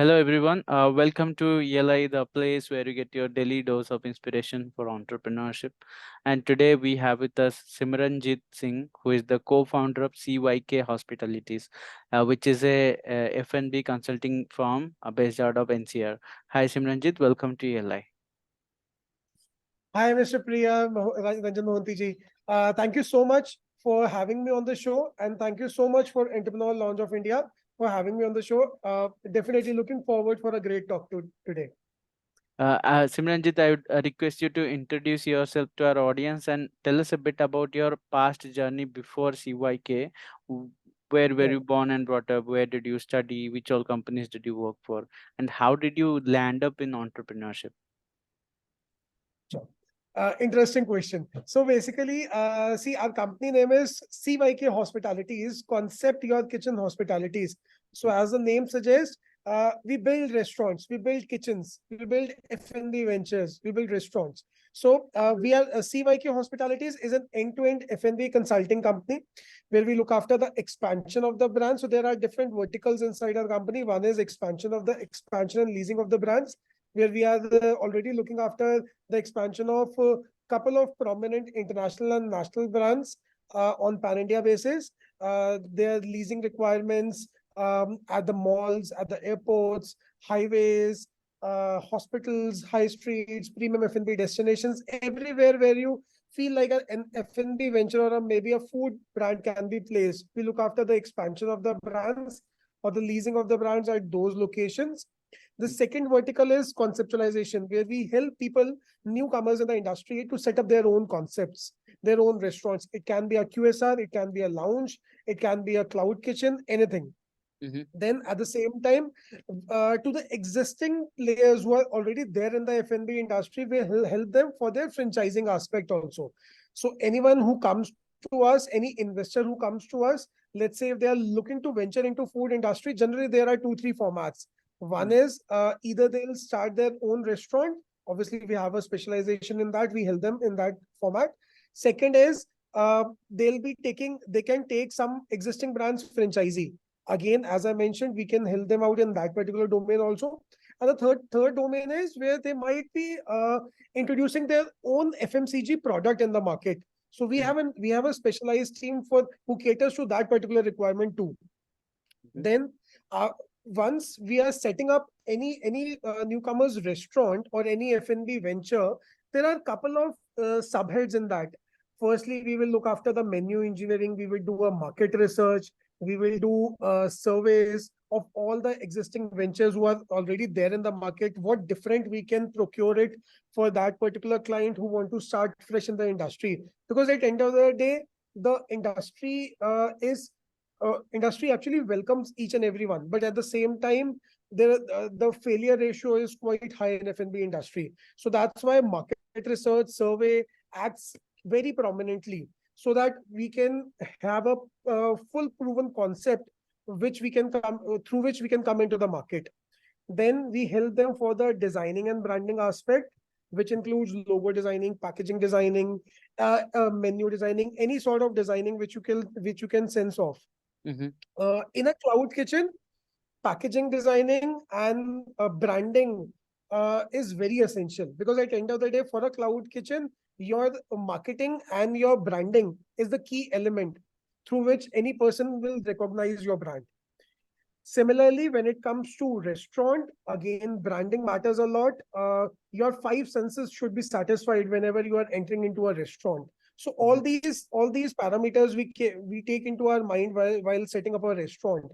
Hello everyone. Welcome to ELI, the place where you get your daily dose of inspiration for entrepreneurship. And today we have with us Simran Jeet Singh, who is the co-founder of CYK Hospitalities, which is a F&B consulting firm based out of NCR. Hi Simranjit, welcome to ELI. Hi, Mr. Ranjan Mohanty ji. Thank you so much for having me on the show, and thank you so much for Entrepreneurial Launch of India for having me on the show. Definitely looking forward for a great talk today. Simranjit, I would request you to introduce yourself to our audience and tell us a bit about your past journey before CYK. Where were Yeah, you born and brought up? Where did you study? Which all companies did you work for? And how did you land up in entrepreneurship? sure. Interesting question. So basically, see, our company name is CYK Hospitalities, Concept Your Kitchen Hospitalities. So as the name suggests, we build restaurants, we build kitchens, we build F&B ventures, we build restaurants. So we are CYK Hospitalities is an end-to-end F&B consulting company where we look after the expansion of the brand. So there are different verticals inside our company. One is expansion and leasing of the brands, where we are already looking after the expansion of a couple of prominent international and national brands on pan-India basis. Their leasing requirements at the malls, at the airports, highways, hospitals, high streets, premium F&B destinations, everywhere where you feel like an F&B venture or maybe a food brand can be placed. We look after the expansion of the brands or the leasing of the brands at those locations. The second vertical is conceptualization, where we help people, newcomers in the industry, to set up their own concepts, their own restaurants. It can be a QSR, it can be a lounge, it can be a cloud kitchen, anything. Then at the same time, to the existing players who are already there in the F&B industry, we help them for their franchising aspect also. So anyone who comes to us, any investor who comes to us, let's say if they are looking to venture into food industry, generally there are 2-3 formats. One is either they'll start their own restaurant. Obviously, we have a specialization in that. We help them in that format. Second is they can take some existing brands franchisee. Again, as I mentioned, we can help them out in that particular domain also. And the third domain is where they might be introducing their own FMCG product in the market. So we have a specialized team who caters to that particular requirement too. Then once we are setting up any newcomer's restaurant or any F&B venture, there are a couple of subheads in that. Firstly, we will look after the menu engineering. We will do a market research. We will do surveys of all the existing ventures who are already there in the market. What different we can procure it for that particular client who want to start fresh in the industry. Because at the end of the day, the industry actually welcomes each and everyone, but at the same time, the failure ratio is quite high in F&B industry. So that's why market research survey acts very prominently, so that we can have a full proven concept through which we can come into the market. Then we help them for the designing and branding aspect, which includes logo designing, packaging designing, menu designing, any sort of designing which you can sense of. In a cloud kitchen, packaging designing and branding is very essential, because at the end of the day, for a cloud kitchen, your marketing and your branding is the key element through which any person will recognize your brand. Similarly, when it comes to restaurant, again, branding matters a lot. Your 5 senses should be satisfied whenever you are entering into a restaurant. So all these parameters we take into our mind while setting up a restaurant.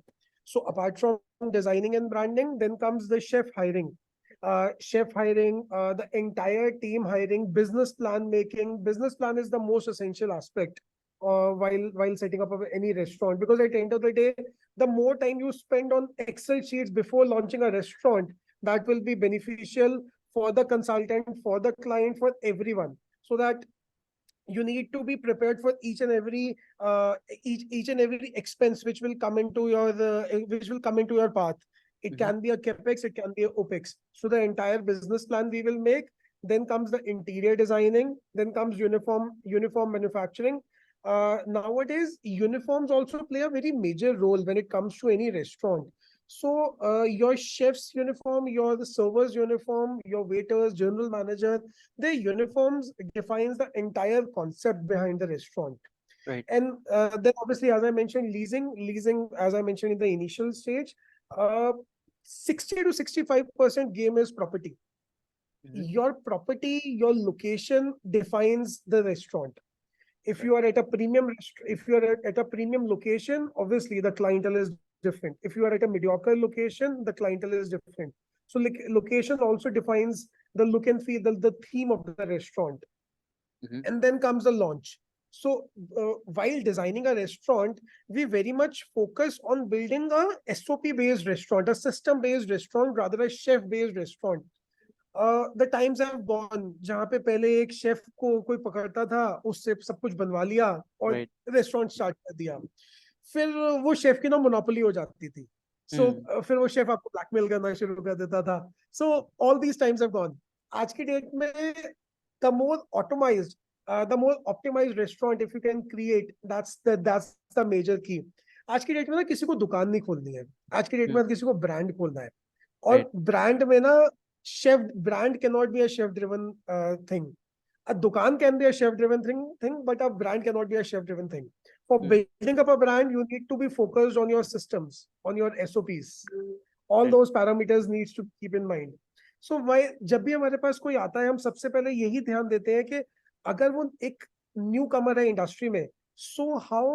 So apart from designing and branding, then comes the chef hiring. The entire team hiring, business plan making. Business plan is the most essential aspect while setting up any restaurant, because at the end of the day, the more time you spend on Excel sheets before launching a restaurant, that will be beneficial for the consultant, for the client, for everyone. So that you need to be prepared for each and every expense which will come into your path. It can be a capex, it can be a opex. So the entire business plan we will make. Then comes the interior designing. Then comes uniform manufacturing. Nowadays, uniforms also play a very major role when it comes to any restaurant. So your chef's uniform, your the server's uniform, your waiters, general manager, their uniforms defines the entire concept behind the restaurant. Right. And then obviously, as I mentioned, leasing, as I mentioned in the initial stage, uh, 60 to 65% game is property. Mm-hmm. Your property, your location defines the restaurant. If Right. you are at a if you are at a premium location, obviously the clientele is different. If you are at a mediocre location, the clientele is different. So location also defines the look and feel, the theme of the restaurant. Mm-hmm. And then comes the launch. So while designing a restaurant, we very much focus on building a SOP based restaurant, a system based restaurant, rather a chef based restaurant. The times have gone जहाँ पे पहले एक chef को कोई पकड़ता था, उससे सब कुछ बनवा लिया और Right. रेस्टोरेंट स्टार्ट कर दिया. फिर वो शेफ की ना मोनोपोली हो जाती थी. सो Mm. फिर वो शेफ आपको ब्लैकमेल करना शुरू कर देता था. So all these times have gone. आज की डेट में the more automized, the more optimized restaurant if you can create, that's the major key. आज की डेट में ना किसी को दुकान नहीं खोलनी है. आज की डेट Mm. में किसी को ब्रांड खोलना है. Right. और ब्रांड में ना chef brand cannot be a chef driven thing. A dukaan can be a chef driven thing, but a brand cannot be a chef driven thing. For Mm. building up a brand, you need to be focused on your systems, on your SOPs. All Right. those parameters needs to keep in mind. So why जब भी हमारे पास कोई आता है, हम सबसे पहले यही ध्यान देते हैं कि अगर वो एक न्यू कमर है इंडस्ट्री में, सो हाउ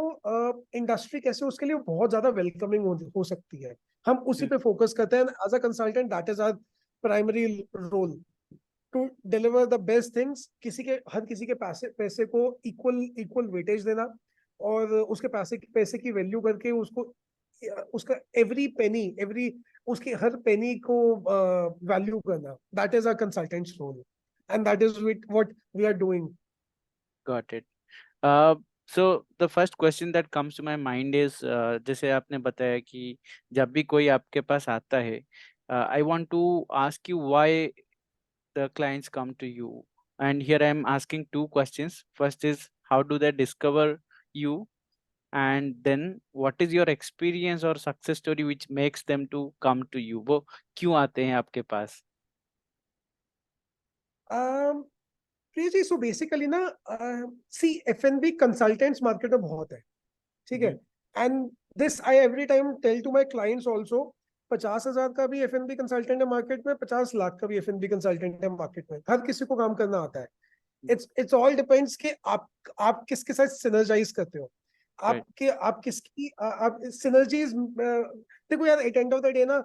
इंडस्ट्री कैसे उसके लिए बहुत ज्यादा वेलकमिंग हो सकती है. हम उसी Mm. पे फोकस करते हैं. As a consultant, that is our primary role, to deliver the best things. हर किसी के पैसे पैसे को इक्वल इक्वल वेटेज देना, और उसके पैसे पैसे की वैल्यू करके उसका एवरी पेनी, उसकी हर पेनी को वैल्यू करना. That is a consultant's role, and that is what we are doing. Got it. Uh, so the first question that comes to my mind is जैसे आपने बताया कि जब भी कोई आपके पास आता है, I want to ask you why the clients come to you. And here I am asking two questions. First is how do they discover you? And then what is your experience or success story which makes them to come to you? वो क्यों आते हैं आपके पास? जी, so basically ना, सी F&B consultants market में बहुत है. ठीक है. Mhm. And this I every time tell to my clients also. 50,000 का भी F&B कंसल्टेंट है मार्केट में, 50 लाख का भी F&B कंसल्टेंट है मार्केट में. हर किसी को काम करना आता है. इट्स ऑल डिपेंड्स कि आप किसके साथ सिनर्जाइज करते हो. Right. आप किसकी आप सिनर्जीज. देखो यार, at end of the day ना,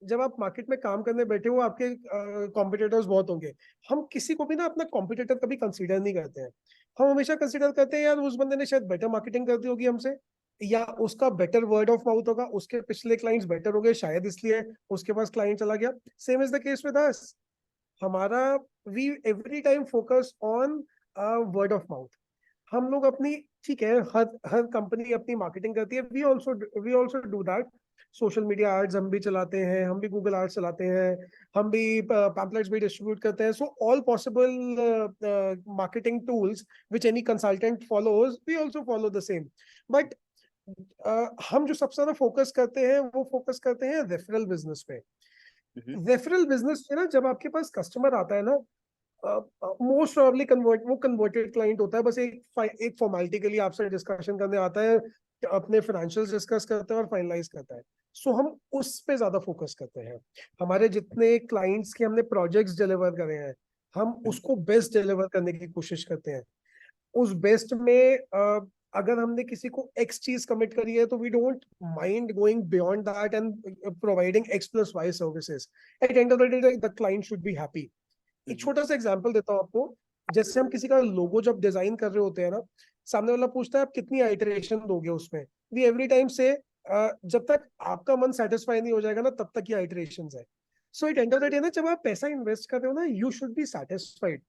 जब आप मार्केट में काम करने बैठे हो, आपके कॉम्पिटिटर्स बहुत होंगे. हम किसी को भी ना अपना कॉम्पिटिटर कभी कंसीडर नहीं करते हैं. हम हमेशा कंसीडर करते हैं यार, उस बंदे ने शायद बेटर मार्केटिंग कर दी होगी हमसे, या उसका बेटर वर्ड ऑफ माउथ होगा, उसके पिछले क्लाइंट्स बेटर हो गए शायद, इसलिए उसके पास क्लाइंट चला गया. Same is the case with us. हमारा we every time focus on word of mouth. हम लोग अपनी, ठीक है, हर कंपनी अपनी मार्केटिंग करती है. We also do that. Social media ads हम भी चलाते हैं, हम भी गूगल एड्स चलाते हैं, हम भी पैम्पलेट्स भी डिस्ट्रीब्यूट करते हैं. So all possible marketing tools which any consultant follows, we also follow the same. But हम जो सबसे ज्यादा फोकस करते हैं, वो फोकस करते हैं रेफरल बिजनेस पे. Mhm. रेफरल बिजनेस में ना, जब आपके पास कस्टमर आता है ना, मोस्ट प्रोबेबली कन्वर्टेड क्लाइंट होता है. बस एक फॉर्मेलिटी के लिए आपसे डिस्कशन करने आता है, अपने फाइनेंशियल्स डिस्कस करता है और फाइनलाइज करता है. सो हम उस पे ज्यादा फोकस करते हैं. हमारे जितने क्लाइंट्स के हमने प्रोजेक्ट्स डिलीवर करे हैं, हम Mhm. उसको बेस्ट डिलीवर करने की कोशिश करते हैं. उस बेस्ट में अगर हमने किसी को एक्स चीज कमिट करी है, तो we don't mind going beyond that and providing एक्स+Y services. At end of the day the client should be happy. एक Mhm. छोटा सा एग्जांपल देता हूँ आपको. जैसे हम किसी का लोगो जब डिजाइन कर रहे होते हैं ना, सामने वाला पूछता है आप कितनी आइटरेशन दोगे उसमें. वी एवरी टाइम से, जब तक आपका मन सेटिस्फाई नहीं हो जाएगा ना, तब तक ये आइटरेशन है. So it and of the day ना, जब आप पैसा इन्वेस्ट कर रहे हो ना, यू शुड बी सेटिस्फाइड.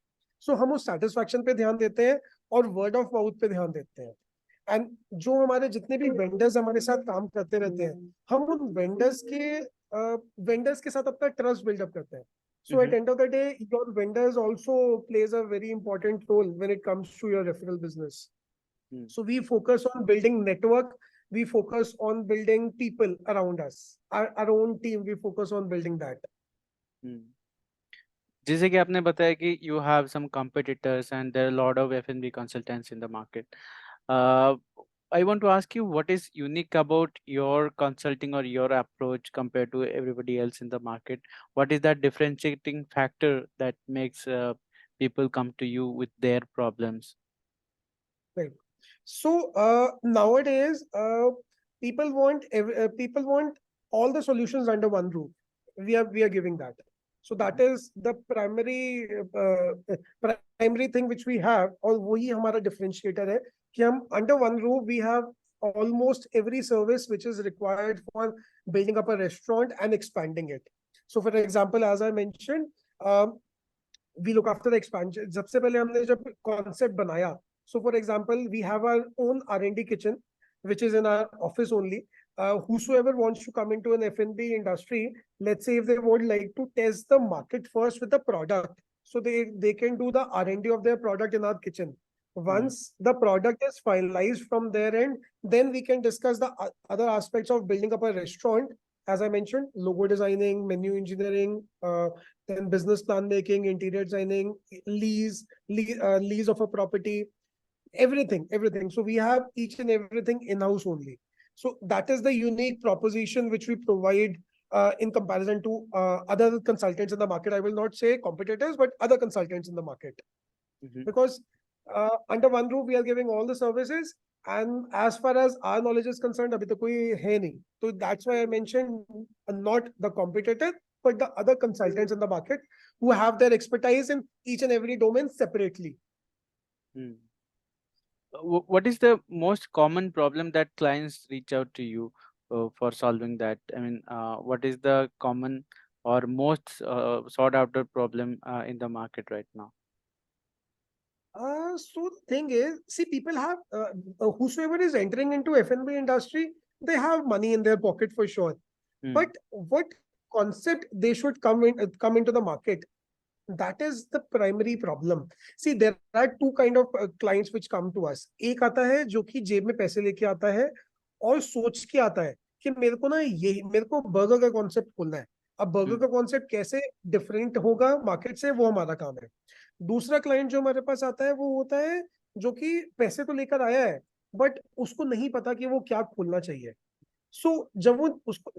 सो हम उस सेटिस्फैक्शन पे ध्यान देते हैं और वर्ड ऑफ माउथ पे ध्यान देते हैं. एंड जो हमारे जितने भी वेंडर्स हमारे साथ काम करते रहते हैं, हम उन वेंडर्स के साथ अपना ट्रस्ट बिल्डअप करते हैं. So at Mhm. end of the day, your vendors also plays a very important role when it comes to your referral business. Mhm. So we focus on building network, we focus on building people around us. Our own team, we focus on building that. Hmm. जैसे कि आपने बताया कि you have some competitors and there are a lot of F&B consultants in the market. Uh, I want to ask you what is unique about your consulting or your approach compared to everybody else in the market? What is that differentiating factor that makes people come to you with their problems? Right. So nowadays, people want all the solutions under one roof. We are giving that. So that is the primary thing which we have, और वही हमारा differentiator है कि हम under one roof we have almost every service which is required for building up a restaurant and expanding it. So for example, as I mentioned, we look after the expansion. सबसे पहले हमने जब concept बनाया, so for example, we have our own R&D kitchen, which is in our office only. Whosoever wants to come into an F&B industry, let's say if they would like to test the market first with the product, so they can do the R&D of their product in our kitchen. Once the product is finalized from their end, then we can discuss the other aspects of building up a restaurant. As I mentioned, logo designing, menu engineering, then business plan making, interior designing, lease of a property, everything. So we have each and everything in-house only. So that is the unique proposition which we provide in comparison to other consultants in the market. I will not say competitors, but other consultants in the market. Mhm. Because under one roof, we are giving all the services. And as far as our knowledge is concerned, abhi to koi hai nahi. So that's why I mentioned not the competitor, but the other consultants in the market who have their expertise in each and every domain separately. Hmm. What is the most common problem that clients reach out to you for solving that? I mean, what is the common or most sought after problem in the market right now? So the thing is, see, people have whosoever is entering into F&B industry, they have money in their pocket for sure. Hmm. But what concept they should come into the market? That is the primary problem. See, there are two kind of clients which come to us. एक आता है जो कि जेब में पैसे लेके आता है और सोच के आता है कि मेरे को ना ये मेरे को बर्गर का कॉन्सेप्ट खोलना है. अब बर्गर Hmm. का कॉन्सेप्ट कैसे डिफरेंट होगा मार्केट से, वो हमारा काम है. दूसरा क्लाइंट जो हमारे पास आता है वो होता है जो कि पैसे तो लेकर आया है बट उसको नहीं पता कि वो क्या खोलना चाहिए. सो जब वो उसको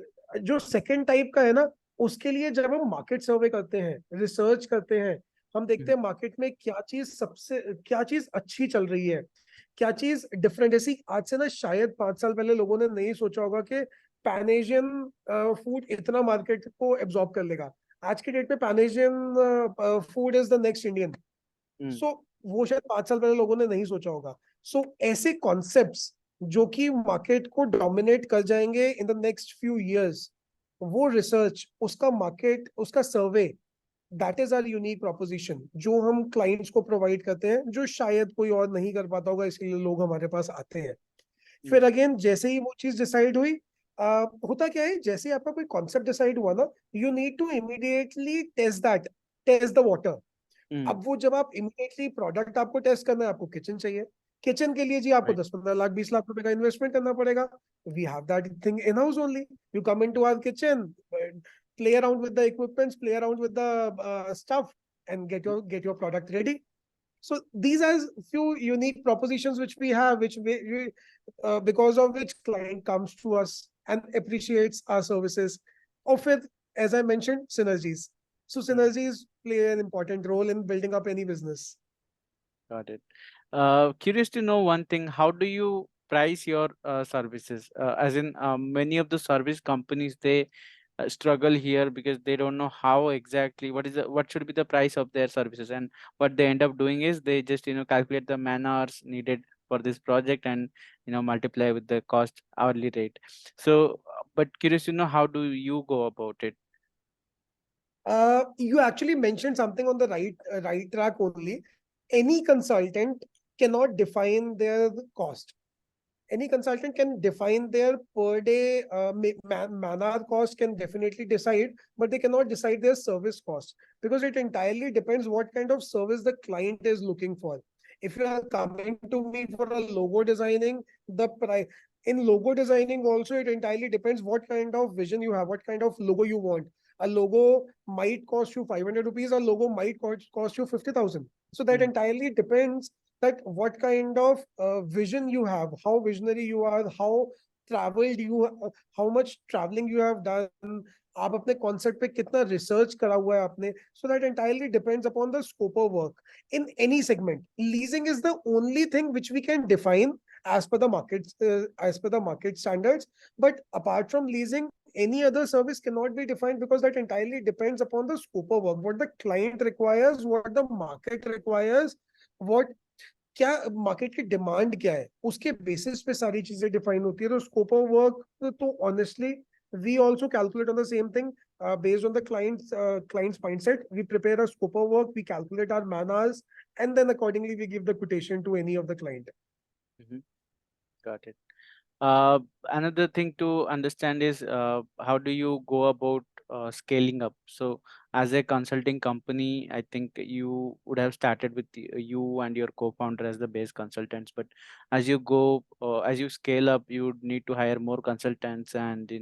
जो सेकंड टाइप का है ना, उसके लिए जब हम मार्केट सर्वे करते हैं, रिसर्च करते हैं, हम देखते Hmm. हैं मार्केट में क्या चीज अच्छी चल रही है, क्या चीज डिफरेंट. ऐसी आज से ना शायद 5 साल पहले लोगों ने नहीं सोचा होगा कि पैनेशियन फूड इतना मार्केट को एब्जॉर्ब कर लेगा. आज के डेट में pan Asian food is the next Indian. Hmm. So वो शायद 5 साल पहले लोगों ने नहीं सोचा होगा. सो ऐसे कॉन्सेप्ट्स जो कि मार्केट को डोमिनेट कर जाएंगे in the next few years, वो रिसर्च, उसका मार्केट, उसका survey, that is our unique proposition जो हम क्लाइंट्स को प्रोवाइड करते हैं, जो शायद कोई और नहीं कर पाता होगा, इसलिए लोग हमारे पास आते हैं. Hmm. फिर अगेन जैसे ही वो चीज डिसाइड हुई, होता क्या है, जैसे ही आपका कोई कॉन्सेप्ट डिसाइड हुआ ना, you need to immediately test the water. Hmm. अब वो जब आप इमीडिएटली प्रोडक्ट आपको टेस्ट करना है, आपको किचन चाहिए. किचन के लिए जी आपको Right. 10-15 लाख 20 लाख रुपए का इन्वेस्टमेंट करना पड़ेगा. We have that thing in house only. You come into our kitchen, play around with the equipments, play around with the stuff and get your product ready. So these are few unique propositions which we have, because of which client comes to us and appreciates our services. Of it, as I mentioned, synergies. So Hmm. synergies play an important role in building up any business. Got it. Curious to know one thing. How do you price your services? As in, many of the service companies, they struggle here because they don't know how exactly what should be the price of their services, and what they end up doing is they just calculate the man hours needed for this project and multiply with the cost hourly rate. So, but curious to know how do you go about it? You actually mentioned something on the right track only. Any consultant cannot define their cost. Any consultant can define their per day man hour cost, can definitely decide, but they cannot decide their service cost, because it entirely depends what kind of service the client is looking for. If you are coming to me for a logo designing, the price, In logo designing also, it entirely depends what kind of vision you have, what kind of logo you want. A logo might cost you 500 rupees, a logo might cost you 50,000. So that Mm, entirely depends that what kind of vision you have, how visionary you are, how traveled you, how much traveling you have done, आप अपने concept पे कितना research करा हुआ है आपने. So that entirely depends upon the scope of work in any segment. Leasing is the only thing which we can define as per the market standards. But apart from leasing, any other service cannot be defined, because that entirely depends upon the scope of work, what the client requires, what the market requires, what क्या market की demand क्या है, उसके basis पे सारी चीजें define होती है. तो स्कोप ऑफ वर्क तो honestly we also calculate on the same thing, based on the client's mindset. We prepare a scope of work, we calculate our man hours, and then accordingly we give the quotation to any of the client. mhm. Got it. Uh, Another thing to understand is how do you go about scaling up? So, as a consulting company, I think you would have started with you and your co-founder as the base consultants. But as you go, as you scale up, you would need to hire more consultants, and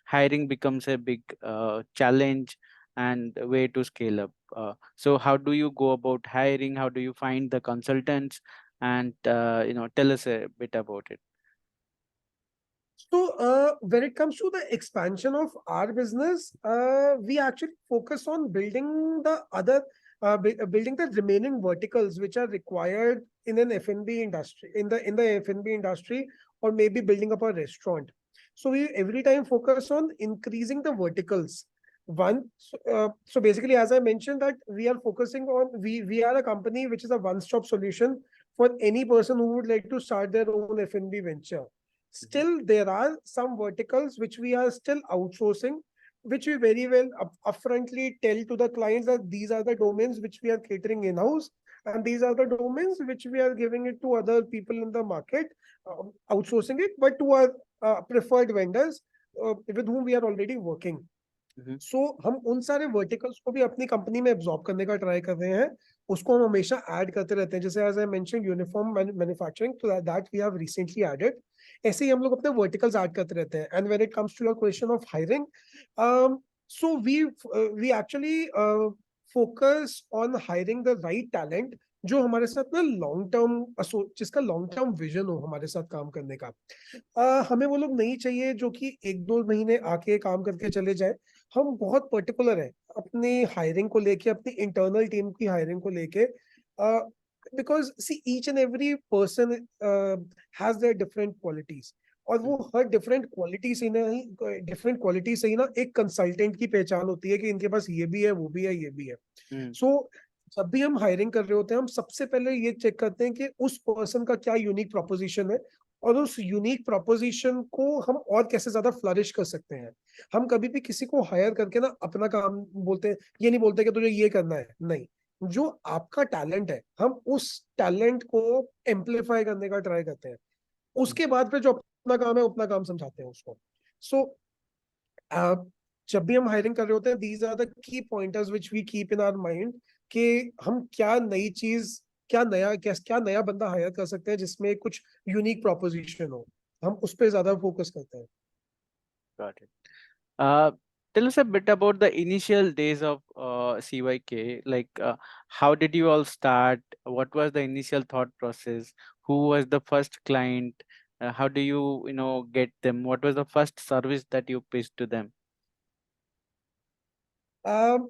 hiring becomes a big challenge and a way to scale up. So, how do you go about hiring? How do you find the consultants? And tell us a bit about it. So, when it comes to the expansion of our business, we actually focus on building building the remaining verticals which are required in an F&B industry, in the F&B industry, or maybe building up a restaurant. So we every time focus on increasing the verticals. So basically, as I mentioned, that we are focusing on, we are a company which is a one-stop solution for any person who would like to start their own F&B venture. Mhm. Still, there are some verticals which we are still outsourcing, which we very well upfrontly tell to the clients that these are the domains which we are catering in-house, and these are the domains which we are giving it to other people in the market, outsourcing it, but to our preferred vendors with whom we are already working. Mhm. सो हम उन सारे verticals को भी अपनी company में absorb करने का try कर रहे हैं, उसको हम हमेशा ऐड करते रहते हैं. जैसे as I mention uniform manufacturing, तो that we have recently added. ऐसे ही हम लोग अपने वर्टिकल्स ऐड करते रहते हैं. And when it comes to your question of hiring, so we actually focus on hiring the right talent, जो हमारे साथ ना लॉन्ग टर्म, जिसका लॉन्ग टर्म विजन हो हमारे साथ काम करने का. हमें वो लोग नहीं चाहिए जो कि 1-2 महीने आके काम करके चले जाए. हम बहुत पर्टिकुलर है अपनी हायरिंग को लेके, अपनी इंटरनल टीम की हायरिंग को लेके, because see each and every person has their different qualities. और वो हर डिफरेंट क्वालिटी से ही ना एक कंसल्टेंट की पहचान होती है कि इनके पास ये भी है, वो भी है, ये भी है. Mm, सो जब भी हम हायरिंग कर रहे होते हैं, हम सबसे पहले ये चेक करते हैं कि उस पर्सन का क्या यूनिक प्रोपोजिशन है, और उस यूनिक प्रोपोजिशन को हम और कैसे ज्यादा फ्लरिश कर सकते हैं. हम कभी भी किसी को हायर करके ना अपना काम बोलते हैं, ये नहीं बोलते कि तुझे ये करना है, नहीं. जो आपका टैलेंट है, हम उस टैलेंट को एम्पलीफाई करने का ट्राई करते हैं. mm, उसके बाद फिर जो अपना काम है उतना काम समझाते हैं उसको. सो जब भी हम हायरिंग कर रहे होते हैं, these are the key pointers which we keep in our mind, कि हम क्या नई चीज, क्या नया बंदा हायर कर सकते हैं जिसमें कुछ यूनिक प्रोपोजिशन हो. हम उस पर ज्यादा फोकस करते हैं. got it. Uh, Tell us a bit about the initial days of CYK. Like, how did you all start? What was the initial thought process? Who was the first client? How do you, get them? What was the first service that you pitched to them? Um,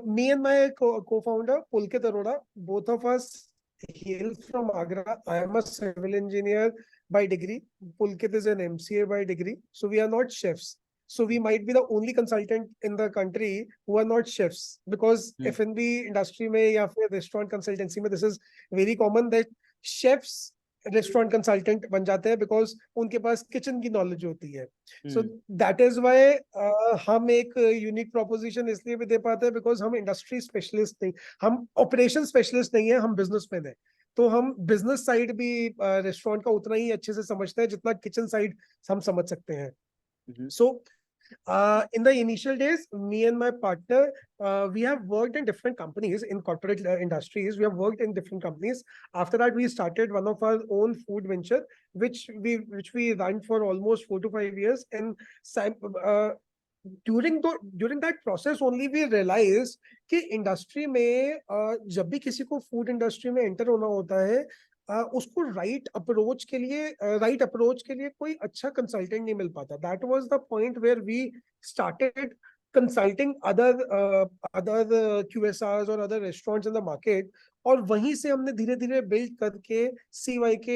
me and my co-founder, Pulkit Arora, both of us hail from Agra. I am a civil engineer by degree. Pulkit is an MCA by degree. So we are not chefs. So we might be the only consultant in the country who are not chefs, because Mm, F&B industry में या फिर restaurant consultancy में this is very common that chefs restaurant consultant बन जाते हैं, because उनके पास kitchen की knowledge होती है. सो mm, दैट इज वाई हम एक यूनिक प्रोपोजिशन इसलिए भी दे पाते हैं, बिकॉज हम इंडस्ट्री स्पेशलिस्ट नहीं, हम ऑपरेशन स्पेशलिस्ट नहीं है, हम बिजनेसमैन है. तो हम बिजनेस साइड भी रेस्टोरेंट का उतना ही अच्छे से समझते हैं जितना किचन साइड हम समझ सकते हैं. mhm, so In the initial days, me and my partner, we have worked in different companies in corporate industries. We have worked in different companies. After that, we started one of our own food venture, which we ran for almost 4 to 5 years. And sim- uh, during that process only we realized कि industry में जब भी किसी को food industry में enter होना होता है उसको राइट अप्रोच के लिए कोई अच्छा कंसल्टेंट नहीं मिल पाता. That was the point where we started consulting other QSRs और other restaurants in the market. और वहीं से हमने धीरे धीरे बिल्ड करके CYK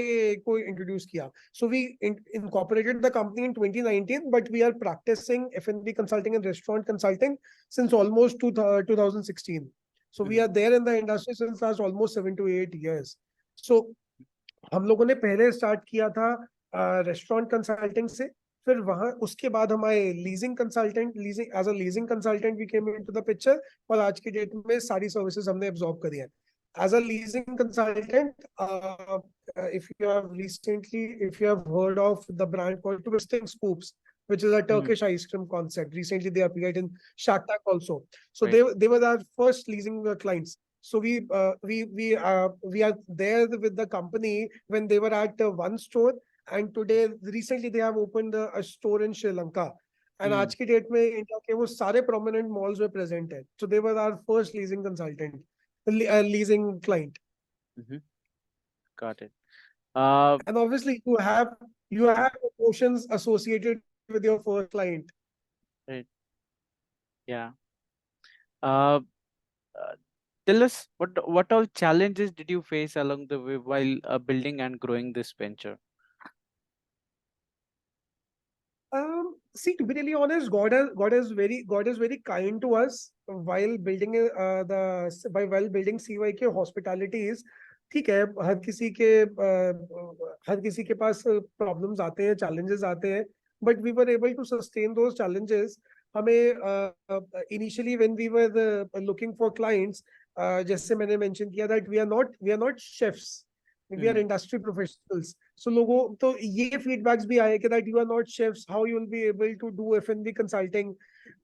को इंट्रोड्यूस किया. So we incorporated the company in 2019, but we are practicing F&B consulting and restaurant consulting since almost 2016. So we are there in the industry since last almost 7 to 8 years. So हम लोगों ने पहले start किया था restaurant consulting से. फिर वहां उसके बाद हमारे leasing as a leasing consultant we came into the picture. और आज की डेट में सारी सर्विसेज हमने एब्जॉर्ब करी है. As a leasing consultant, if you have heard of the brand called Twisting Scoops, which is a Turkish ice cream concept. Recently, they appeared in Shark Tank also. So Right. they were our first leasing clients. So we are there with the company when they were at one store, and today recently they have opened a store in Sri Lanka. And आज की date में India के वो सारे prominent malls में present है. So they were our first leasing consultant. Leasing client. Got it. And obviously you have emotions associated with your first client. Right. Yeah. Uh, uh, Tell us what all challenges did you face along the way while building and growing this venture? See, to be really honest, God is very kind to us while building while building CYK hospitalities. ठीक है, हर किसी के पास problems आते हैं, challenges आते हैं, but we were able to sustain those challenges. हमें initially when we were looking for clients, जैसे मैंने mention किया that we are not chefs. We are industry professionals. So लोगों तो ये feedbacks भी आए कि that you are not chefs, how you will be able to do F&B consulting.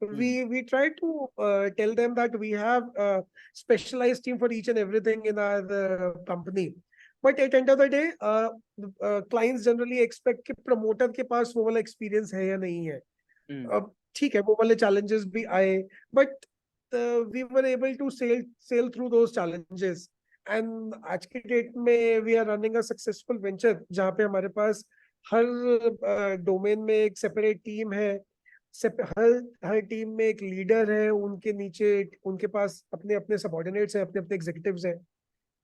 We try to tell them that we have a specialized team for each and everything in our company. But at the end of the day, clients generally expect कि promoter के पास वो वाला experience है या नहीं है. अब ठीक है, वो वाले challenges भी आए, but we were able to sail through those challenges. And आज की डेट में we are running a successful venture जहाँ पे हमारे पास हर डोमेन में एक सेपरेट टीम है. हर हर टीम में एक लीडर है, उनके नीचे उनके पास अपने अपने सबऑर्डिनेट्स हैं, अपने अपने एग्जीक्यूटिव्स हैं.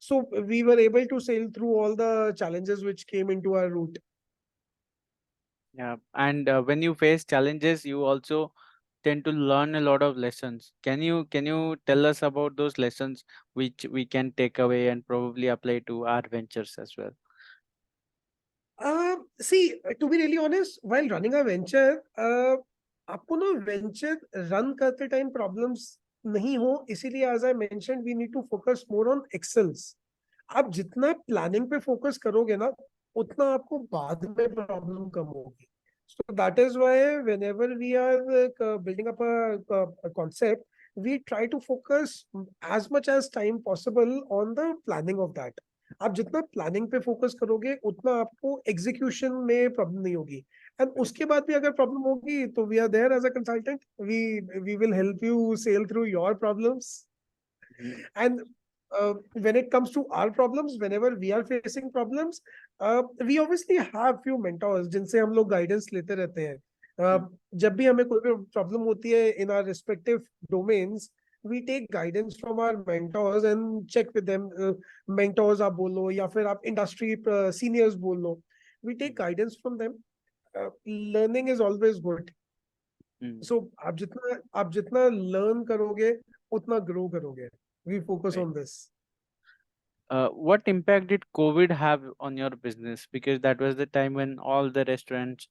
So we were able to sail through all the challenges which came into our route. Yeah, and when you face challenges, you also tend to learn a lot of lessons. Can you tell us about those lessons which we can take away and probably apply to our ventures as well? See, to be really honest, while running a venture, आपको ना venture run करते time problems नहीं हो, इसीलिए as I mentioned, we need to focus more on excels. आप जितना planning पे focus करोगे ना, उतना आपको बाद में problem कम होगी. So that is why whenever we are building up a concept, we try to focus as much as time possible on the planning of that. आप जितना प्लानिंग पे फोकस करोगे उतना आपको एग्जीक्यूशन में प्रॉब्लम नहीं होगी. एंड उसके बाद भी अगर प्रॉब्लम होगी तो we are there as a consultant. We will help you sail through your problems. And when it comes to our problems, whenever we are facing problems, we obviously have few mentors जिनसे हम लोग guidance लेते रहते हैं. जब भी हमें कोई भी problem होती है in our respective domains, we take guidance from our mentors and check with them. Mentors आप बोलो या फिर आप industry seniors बोल लो, we take guidance from them. Learning is always good. So आप जितना learn करोगे उतना grow करोगे. We focus Right. on this. What impact did COVID have on your business? Because that was the time when all the restaurants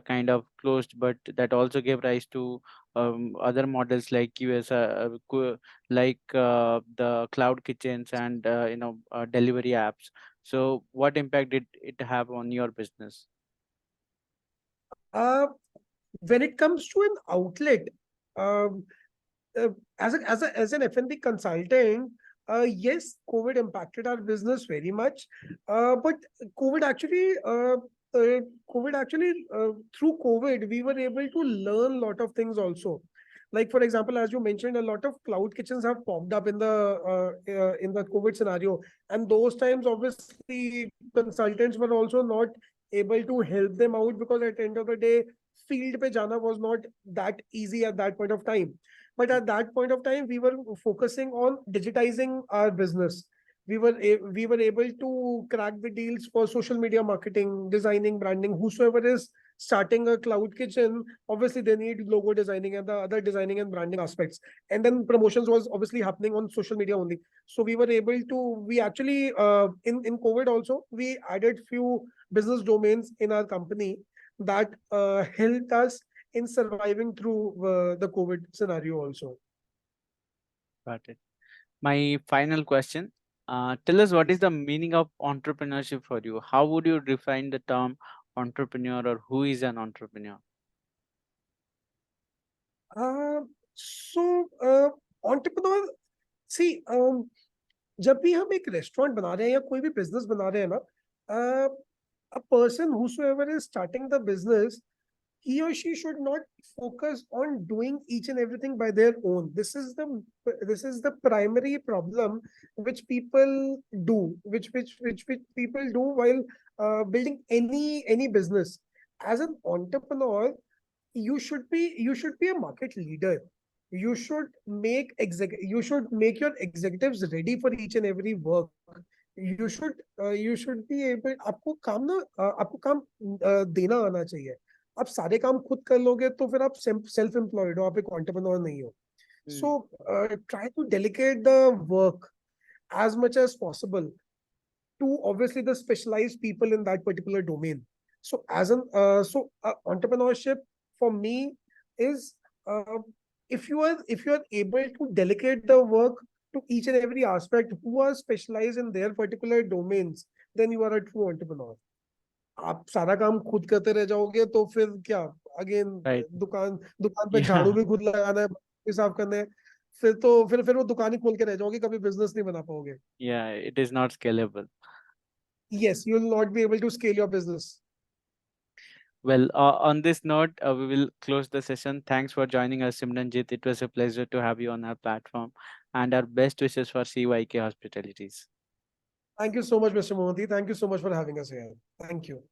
kind of closed, but that also gave rise to other models like the cloud kitchens and delivery apps. So, what impact did it have on your business? Uh, When it comes to an outlet, um, as an F&B consultant, yes, COVID impacted our business very much. But COVID actually, uh, uh, COVID actually, through COVID, we were able to learn a lot of things also. Like for example, as you mentioned, a lot of cloud kitchens have popped up in the COVID scenario, and those times, obviously, consultants were also not able to help them out because at the end of the day, field pe jana was not that easy at that point of time. But at that point of time, we were focusing on digitizing our business. We were able to crack the deals for social media marketing, designing, branding. Whosoever is starting a cloud kitchen, obviously they need logo designing and the other designing and branding aspects. And then promotions was obviously happening on social media only. So we were able to. We actually in COVID also we added few business domains in our company that helped us in surviving through the COVID scenario also. Got it. My final question. Tell us what is Yes. the meaning of entrepreneurship for you? How would you define the term entrepreneur, or who is an entrepreneur? Uh, so entrepreneur, see, जब भी हम एक restaurant बना रहे हैं या कोई भी बिजनेस बना रहे हैं ना, a person whosoever is starting the business, he or she should not focus on doing each and everything by their own. This is the primary problem which people do, which people do while building any business. As an entrepreneur, you should be a market leader. You should make your executives ready for each and every work. You should be able, आपको काम देना आना चाहिए. आप सारे काम खुद कर लोगे तो फिर आप सेल्फ एम्प्लॉयड हो, आप एक एंटरप्रेन्योर नहीं हो. Hmm. So try to delegate the work as much as possible to obviously the specialized people in that particular domain. So entrepreneurship for me is, if you are able to delegate the work to each and every aspect who are specialized in their particular domains, then you are a true entrepreneur. आप सारा काम खुद करते रह जाओगे तो फिर क्या, अगेन Right. दुकान दुकान पे झाड़ू Yeah. भी खुद लगाना है, भी साफ करने हैं, फिर वो दुकान ही खोल के रह जाओगे, कभी बिजनेस नहीं बना पाओगे. Yeah. It is not scalable. Yes, you will not be able to scale your business. Well, on this note, we will close the session. Thanks for joining us, Simran Jeet. It was a pleasure to have you on our platform, and our best wishes for CYK Hospitalities. Thank you so much, Mr. Mohanty. Thank you so much for having us here. Thank you.